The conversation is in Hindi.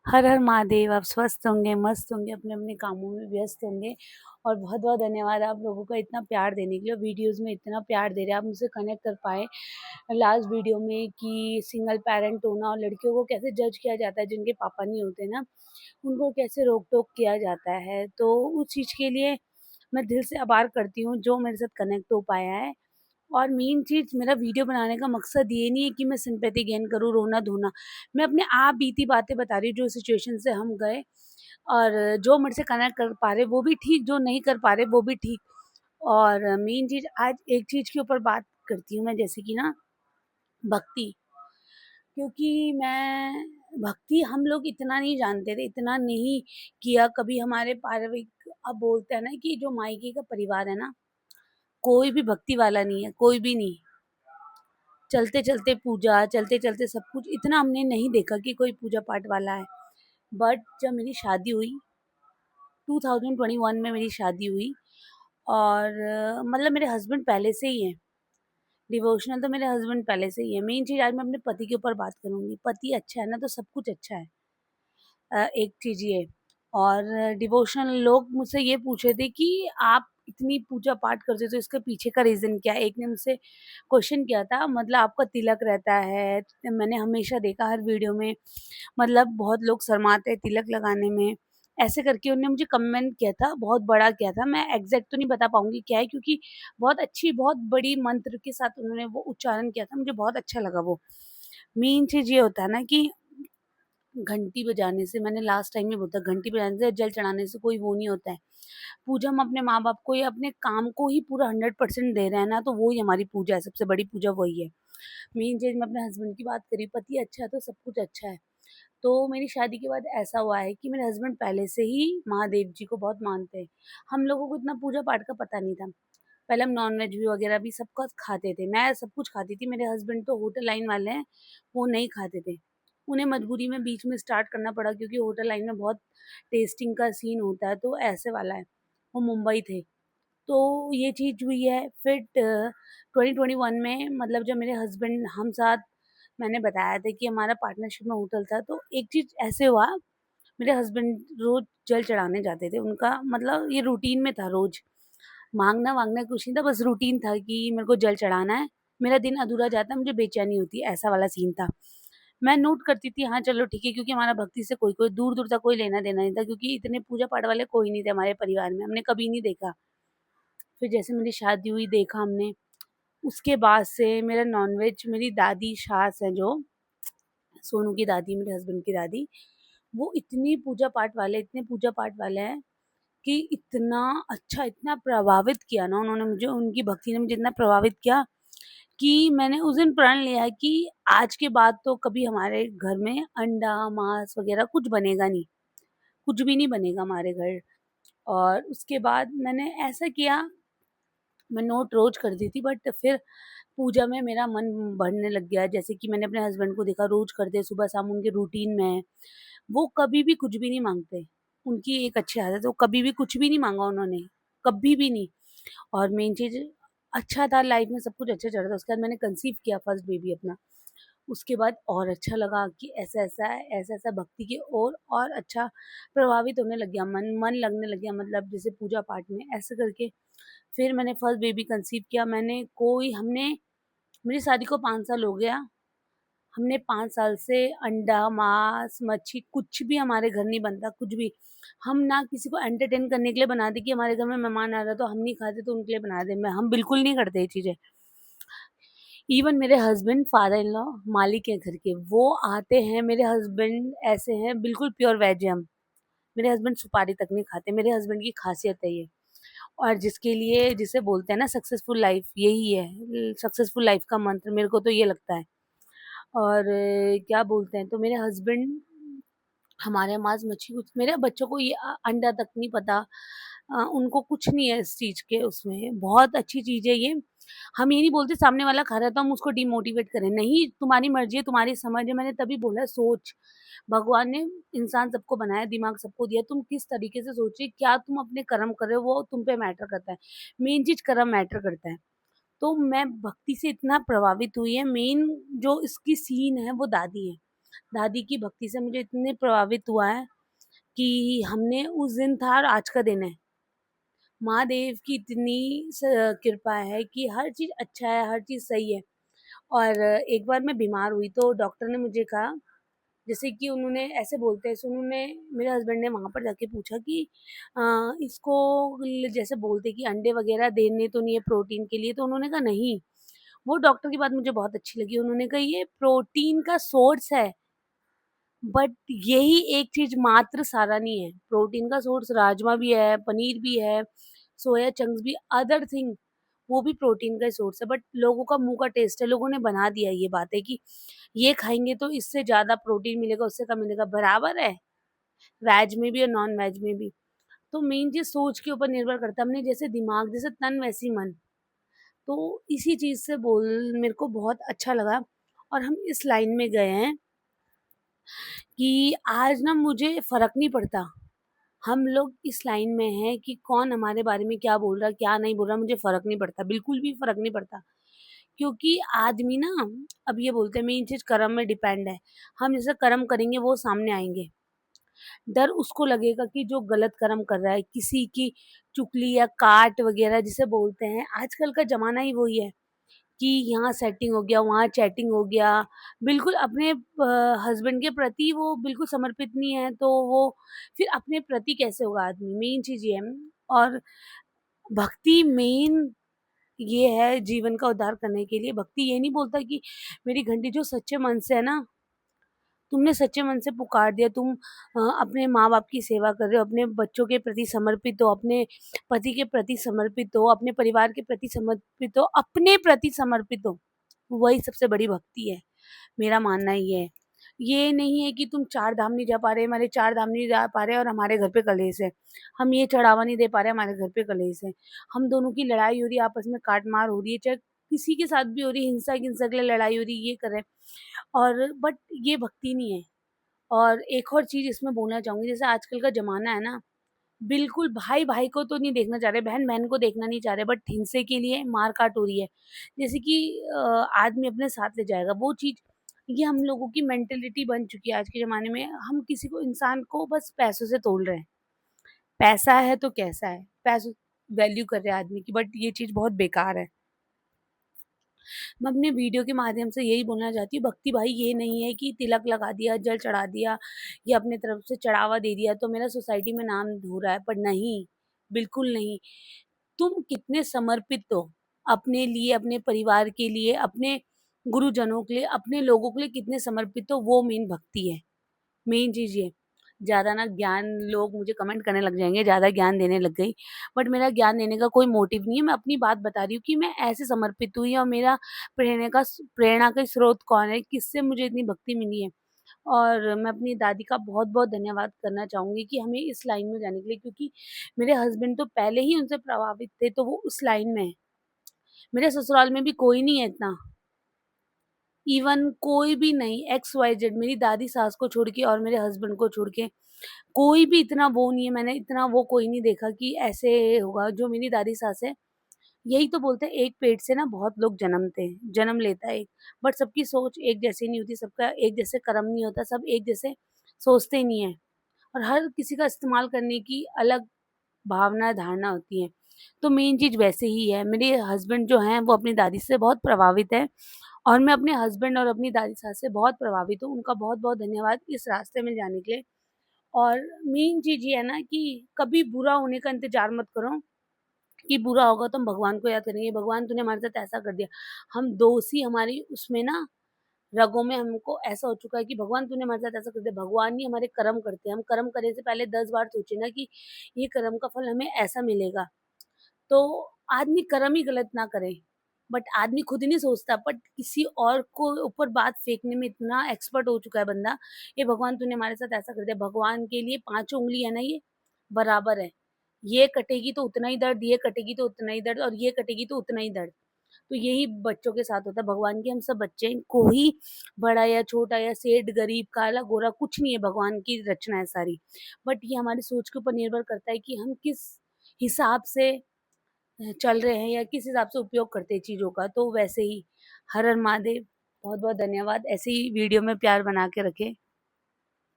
हर हर महादेव। आप स्वस्थ होंगे, मस्त होंगे, अपने अपने कामों में व्यस्त होंगे। और बहुत बहुत धन्यवाद आप लोगों का इतना प्यार देने के लिए। वीडियोस में इतना प्यार दे रहे हैं, आप मुझसे कनेक्ट कर पाए लास्ट वीडियो में कि सिंगल पेरेंट होना और लड़कियों को कैसे जज किया जाता है, जिनके पापा नहीं होते ना, उनको कैसे रोक टोक किया जाता है। तो उस चीज़ के लिए मैं दिल से आभार करती हूँ जो मेरे साथ कनेक्ट हो पाया है। और मेन चीज़, मेरा वीडियो बनाने का मकसद ये नहीं है कि मैं सिंपैथी गेन करूँ, रोना-धोना। मैं अपने आप बीती बातें बता रही हूँ, जो सिचुएशन से हम गए। और जो मेरे से कनेक्ट कर पा रहे वो भी ठीक, जो नहीं कर पा रहे वो भी ठीक। और मेन चीज़, आज एक चीज़ के ऊपर बात करती हूँ मैं, जैसे कि ना, भक्ति। क्योंकि मैं भक्ति हम लोग इतना नहीं जानते थे, इतना नहीं किया कभी हमारे पारिवारिक। अब बोलते हैं ना कि जो मायके का परिवार है ना, कोई भी भक्ति वाला नहीं है, कोई भी नहीं। चलते-चलते पूजा, चलते-चलते सब कुछ, इतना हमने नहीं देखा कि कोई पूजा पाठ वाला है। बट जब मेरी शादी हुई, 2021 में मेरी शादी हुई। और मतलब मेरे हस्बैंड पहले से ही हैं, डिवोशनल तो मेरे हस्बैंड पहले से ही हैं। मेन चीज़, आज मैं अपने पति के ऊपर बात करूँगी। पति अच्छा है ना तो सब कुछ अच्छा है। एक चीज़ ये। और डिवोशनल लोग मुझसे ये पूछ रहे थे कि आप इतनी पूजा पाठ करते हो तो इसके पीछे का रीज़न क्या है? एक ने मुझसे क्वेश्चन किया था, मतलब आपका तिलक रहता है। मैंने हमेशा देखा हर वीडियो में, मतलब बहुत लोग शर्माते हैं तिलक लगाने में। ऐसे करके उन्होंने मुझे कमेंट किया था, बहुत बड़ा किया था। मैं एग्ज़ैक्ट तो नहीं बता पाऊँगी क्या है, क्योंकि बहुत अच्छी, बहुत बड़ी मंत्र के साथ उन्होंने वो उच्चारण किया था, मुझे बहुत अच्छा लगा वो। मेन चीज़ ये होता है ना कि घंटी बजाने से, मैंने लास्ट टाइम में बोला था, घंटी बजाने से, जल चढ़ाने से कोई वो नहीं होता है। पूजा हम अपने माँ-बाप को या अपने काम को ही पूरा 100% दे रहे हैं ना, तो वो ही हमारी पूजा है, सबसे बड़ी पूजा वही है। मेन चीज़, मैं अपने हस्बैंड की बात करी, पति अच्छा है तो सब कुछ अच्छा है। तो मेरी शादी के बाद ऐसा हुआ है कि मेरे हस्बैंड पहले से ही महादेव जी को बहुत मानते हैं। हम लोगों को इतना पूजा-पाठ का पता नहीं था। पहले हम नॉन-वेज भी वगैरह भी सब कुछ खाते थे। मैं सब कुछ खाती थी, मेरे हस्बैंड तो होटल लाइन वाले हैं, वो नहीं खाते थे। उन्हें मजबूरी में बीच में स्टार्ट करना पड़ा, क्योंकि होटल लाइन में बहुत टेस्टिंग का सीन होता है, तो ऐसे वाला है। वो मुंबई थे। तो ये चीज़ हुई है। फिर 2021 में, मतलब जब मेरे हस्बैंड हम साथ, मैंने बताया था कि हमारा पार्टनरशिप में होटल था, तो एक चीज़ ऐसे हुआ, मेरे हस्बैंड रोज़ जल चढ़ाने जाते थे। उनका मतलब ये रूटीन में था रोज़। माँगना-वाँगना कुछ नहीं था, बस रूटीन था कि मेरे को जल चढ़ाना है, मेरा दिन अधूरा जाता है, मुझे बेचैनी होती है, ऐसा वाला सीन था। मैं नोट करती थी, हाँ, चलो ठीक है, क्योंकि हमारा भक्ति से कोई दूर-दूर तक कोई लेना-देना नहीं था, क्योंकि इतने पूजा-पाठ वाले कोई नहीं थे हमारे परिवार में, हमने कभी नहीं देखा। फिर जैसे मेरी शादी हुई, देखा हमने, उसके बाद से मेरा नॉन-वेज, मेरी दादी सास हैं जो, सोनू की दादी, मेरे हस्बैंड की दादी, वो इतनी पूजा-पाठ वाले, इतने पूजा-पाठ वाले हैं कि इतना अच्छा, इतना प्रभावित किया ना उन्होंने मुझे, उनकी भक्ति ने मुझे इतना प्रभावित किया कि मैंने उस दिन प्रण लिया है कि आज के बाद तो कभी हमारे घर में अंडा, मांस वगैरह कुछ बनेगा नहीं, कुछ भी नहीं बनेगा हमारे घर। और उसके बाद मैंने ऐसा किया, मैं नोट रोज़ करती थी, बट फिर पूजा में मेरा मन बढ़ने लग गया। जैसे कि मैंने अपने हस्बैंड को देखा, रोज़ करते हैं, सुबह-शाम उनके रूटीन में है। वो कभी भी कुछ भी नहीं माँगते। उनकी एक अच्छी आदत है, वो कभी भी कुछ भी नहीं माँगा उन्होंने, कभी भी नहीं। और मेन चीज़, अच्छा था, लाइफ़ में सब कुछ अच्छा चल रहा था। उसके बाद मैंने कंसीव किया फर्स्ट बेबी अपना। उसके बाद और अच्छा लगा कि ऐसा-ऐसा है, ऐसा-ऐसा भक्ति की ओर और अच्छा प्रभावित होने लग गया, मन मन लगने लग गया, मतलब जैसे पूजा-पाठ में, ऐसे करके फिर मैंने फर्स्ट बेबी कंसीव किया। मैंने कोई हमने मेरी शादी को 5 साल हो गया। हमने 5 साल से अंडा, मांस, मच्छी कुछ भी हमारे घर नहीं बनता, कुछ भी। हम ना किसी को एंटरटेन करने के लिए बनाते कि हमारे घर में मेहमान आ रहा है तो हम नहीं खाते तो उनके लिए बना दें, मैं हम बिल्कुल नहीं करते ये चीज़ें। इवन मेरे हस्बैंड, फादर इन लॉ, मालिक हैं घर के, वो आते हैं, मेरे हस्बैंड ऐसे हैं, बिल्कुल प्योर वेज हैं हम। मेरे हस्बैंड सुपारी तक नहीं खाते, मेरे हस्बैंड की खासियत है ये। और जिसके लिए, जिसे बोलते हैं ना सक्सेसफुल लाइफ, यही है सक्सेसफुल लाइफ का मंत्र, मेरे को तो ये लगता है। और क्या बोलते हैं, तो मेरे हस्बैंड हमारे यहाँ मांस मच्छी कुछ, मेरे बच्चों को ये अंडा तक नहीं पता। उनको कुछ नहीं है इस चीज़ के, उसमें बहुत अच्छी चीज़ है ये। हम ये नहीं बोलते सामने वाला खा रहा है तो हम उसको डिमोटिवेट करें, नहीं, तुम्हारी मर्ज़ी है, तुम्हारी समझ है। मैंने तभी बोला, सोच, भगवान ने इंसान सबको बनाया, दिमाग सबको दिया, तुम किस तरीके से सोच रहे, क्या तुम अपने कर्म कर रहे हो, वो तुम पे मैटर करता है। मेन चीज़ कर्म मैटर करता है। तो मैं भक्ति से इतना प्रभावित हुई है, मेन जो इसकी सीन है वो दादी है। दादी की भक्ति से मुझे इतने प्रभावित हुआ है कि हमने उस दिन था और आज का दिन है। महादेव की इतनी कृपा है कि हर चीज़ अच्छा है, हर चीज़ सही है। और एक बार मैं बीमार हुई तो डॉक्टर ने मुझे कहा, जैसे कि उन्होंने ऐसे बोलते हैं, सो उन्होंने मेरे हस्बैंड ने वहाँ पर जाके पूछा कि इसको जैसे बोलते कि अंडे वगैरह देने तो नहीं है प्रोटीन के लिए, तो उन्होंने कहा नहीं। वो डॉक्टर की बात मुझे बहुत अच्छी लगी। उन्होंने कहा ये प्रोटीन का सोर्स है, बट यही एक चीज़ मात्र सारा नहीं है। प्रोटीन का सोर्स राजमा भी है, पनीर भी है, सोया चंक्स भी, अदर थिंग वो भी प्रोटीन का ही सोर्स है। बट लोगों का मुँह का टेस्ट है, लोगों ने बना दिया ये बातें कि ये खाएँगे तो इससे ज़्यादा प्रोटीन मिलेगा, उससे कम मिलेगा, बराबर है, वेज में भी और नॉन वेज में भी। तो मेन चीज़ सोच के ऊपर निर्भर करता है, हमने जैसे दिमाग, जैसे तन वैसी मन। तो इसी चीज़ से बोल मेरे को बहुत अच्छा लगा और हम इस लाइन में गए हैं कि आज ना मुझे फ़र्क नहीं पड़ता। हम लोग इस लाइन में हैं कि कौन हमारे बारे में क्या बोल रहा है, क्या नहीं बोल रहा, मुझे फ़र्क नहीं पड़ता, बिल्कुल भी फ़र्क नहीं पड़ता। क्योंकि आदमी ना, अब ये बोलते हैं मेन चीज़ कर्म में डिपेंड है। हम जैसा कर्म करेंगे वो सामने आएँगे। डर उसको लगेगा कि जो गलत कर्म कर रहा है, किसी की चुगली या काट वग़ैरह जिसे बोलते हैं, आजकल का ज़माना ही वही है कि यहाँ सेटिंग हो गया, वहाँ चैटिंग हो गया। बिल्कुल अपने हस्बैंड के प्रति वो बिल्कुल समर्पित नहीं है, तो वो फिर अपने प्रति कैसे होगा आदमी? मेन चीज़ ये है। और भक्ति मेन ये है जीवन का उद्धार करने के लिए। भक्ति ये नहीं बोलता कि मेरी घंटी जो सच्चे मन से है ना, तुमने सच्चे मन से पुकार दिया, तुम अपने माँ-बाप की सेवा कर रहे हो, अपने बच्चों के प्रति समर्पित हो, अपने पति के प्रति समर्पित हो, अपने परिवार के प्रति समर्पित हो, अपने प्रति समर्पित हो, वही सबसे बड़ी भक्ति है। मेरा मानना ये है। ये नहीं है कि तुम चार धाम नहीं जा पा रहे, हमारे चार धाम नहीं जा पा रहे और हमारे घर पे कलेश है। हम ये चढ़ावा नहीं दे पा रहे, हमारे घर पे कलेश है। हम दोनों की लड़ाई हो रही है, आपस में काट-मार हो रही है, चाहे किसी के साथ भी हो रही है, हिंसा-हिंसा के लिए लड़ाई हो रही है, ये कर रहे हैं। और बट ये भक्ति नहीं है। और एक और चीज़ इसमें बोलना चाहूँगी, जैसे आजकल का ज़माना है ना, बिल्कुल भाई-भाई को तो नहीं देखना चाह रहे, बहन-बहन को देखना नहीं चाह रहे, बट हिंसे के लिए मार-काट हो रही है। जैसे कि आदमी अपने साथ ले जाएगा, वो चीज़ ये हम लोगों की मेंटालिटी बन चुकी है आज के ज़माने में। हम किसी को इंसान को बस पैसों से तोल रहे हैं। पैसा है तो कैसा है, पैसों वैल्यू कर रहे हैं आदमी की, बट ये चीज़ बहुत बेकार है। मैं अपने वीडियो के माध्यम से यही बोलना चाहती हूँ, भक्ति भाई ये नहीं है कि तिलक लगा दिया, जल चढ़ा दिया या अपने तरफ से चढ़ावा दे दिया तो मेरा सोसाइटी में नाम हो रहा है, पर नहीं, बिल्कुल नहीं। तुम कितने समर्पित हो अपने लिए, अपने परिवार के लिए, अपने गुरुजनों के लिए, अपने लोगों के लिए कितने समर्पित हो, वो मेन भक्ति है। मेन चीज़ ये। ज़्यादा ना ज्ञान, लोग मुझे कमेंट करने लग जाएँगे, ज़्यादा ज्ञान देने लग गई। बट मेरा ज्ञान देने का कोई मोटिव नहीं है, मैं अपनी बात बता रही हूँ कि मैं ऐसे समर्पित हुई और मेरा प्रेरणा का स्रोत कौन है, किससे मुझे इतनी भक्ति मिली है। और मैं अपनी दादी का बहुत-बहुत धन्यवाद करना चाहूँगी कि हमें इस लाइन में जाने के लिए, क्योंकि मेरे हस्बैंड तो पहले ही उनसे प्रभावित थे, तो वो उस लाइन में हैं। मेरे ससुराल में भी कोई नहीं है इतना। इवन कोई भी नहीं, एक्स वाई जेड, मेरी दादी सास को छोड़ के और मेरे हस्बैंड को छोड़ के कोई भी इतना वो नहीं है, मैंने इतना वो कोई नहीं देखा कि ऐसे होगा। जो मेरी दादी सास है, यही तो बोलते हैं एक पेट से ना बहुत लोग जन्मते हैं, जन्म लेता है एक, बट सबकी सोच एक जैसी नहीं होती, सबका एक जैसे कर्म नहीं होता, सब एक जैसे सोचते नहीं है और हर किसी का इस्तेमाल करने की अलग भावना, धारणा होती है। तो मेन चीज़ वैसे ही है, मेरे हस्बैंड जो हैं वो अपनी दादी से बहुत प्रभावित हैं और मैं अपने हस्बैंड और अपनी दादी सास से बहुत प्रभावित हूँ। उनका बहुत-बहुत धन्यवाद इस रास्ते में जाने के लिए। और मेन चीज़ ये है ना कि कभी बुरा होने का इंतज़ार मत करो कि बुरा होगा तो हम भगवान को याद करेंगे, भगवान तूने हमारे साथ ऐसा कर दिया। हम दोषी हमारी उसमें ना रगों में हमको ऐसा हो चुका है कि भगवान तूने हमारे साथ ऐसा कर दिया। भगवान ही हमारे कर्म करते हैं। हम कर्म करने से पहले 10 बार सोचें ना कि ये कर्म का फल हमें ऐसा मिलेगा। तो आदमी कर्म ही गलत ना करे, बट आदमी खुद नहीं सोचता, बट किसी और को ऊपर बात फेंकने में इतना एक्सपर्ट हो चुका है बंदा, ये भगवान तूने हमारे साथ ऐसा कर दिया। भगवान के लिए पाँचों उँगली है ना, ये बराबर है। ये कटेगी तो उतना ही दर्द, ये कटेगी तो उतना ही दर्द और ये कटेगी तो उतना ही दर्द। तो यही बच्चों के साथ होता है, भगवान के हम सब बच्चे हैं, कोई बड़ा या छोटा या सेठ, गरीब, काला, गोरा कुछ नहीं है, भगवान की रचना है सारी। बट ये हमारी सोच के ऊपर निर्भर करता है कि हम किस हिसाब से चल रहे हैं या किस हिसाब से उपयोग करते हैं चीज़ों का। तो वैसे ही हर हर महादेव। बहुत-बहुत धन्यवाद। ऐसे ही वीडियो में प्यार बना के रखें।